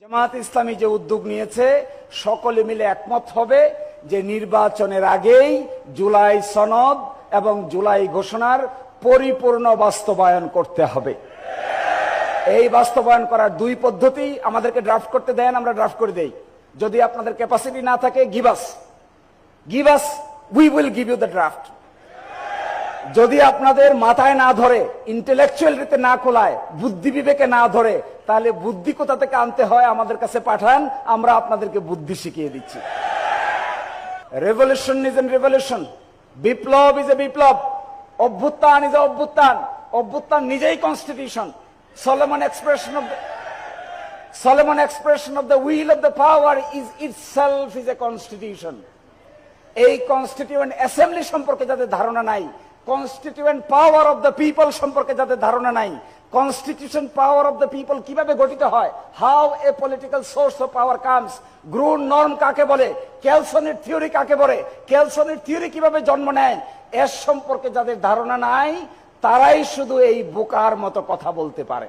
জামাত ইসলামী যে উদ্যোগ নিয়েছে সকলে মিলে একমত হবে যে নির্বাচনের আগেই জুলাই সনদ এবং জুলাই ঘোষণার পরিপূর্ণ বাস্তবায়ন করতে হবে। এই বাস্তবায়ন করার দুই পদ্ধতি, আমাদেরকে ড্রাফট করতে দেন, আমরা ড্রাফট করে দেই। যদি আপনাদের ক্যাপাসিটি না থাকে, give us, we will give you the draft. যদি আপনাদের মাথায় না ধরে, ইন্টেলেকচুয়ালিতে না খোলায়, বুদ্ধি বিবেকে না ধরে, তাহলে বুদ্ধি কোথা থেকে আনতে হয় আমাদের কাছে পাঠান, আমরা আপনাদেরকে বুদ্ধি শিখিয়ে দিচ্ছি। রেভলিউশন ইজ এন রেভলিউশন, বিপ্লব ইজ এ বিপ্লব, অভ্যুত্থান ইজ এ অভ্যুত্থান। অভ্যুত্থান নিজেই constitution. Solomon expression of the will of the power is itself is a constitution. এই কনস্টিটিউয়েন্ট অ্যাসেম্বলি সম্পর্কে যাদের ধারণা নাই, constituent power of the people সম্পর্কে যাদের ধারণা নাই, constitution power of the people কিভাবে গঠিত হয়, how a political source of power comes, groan norm কাকে বলে, কেলসনের থিওরি কাকে বলে, কেলসনের থিওরি কিভাবে জন্ম নেয়, এর সম্পর্কে যাদের ধারণা নাই, তারাই শুধু এই বোকার মতো কথা বলতে পারে।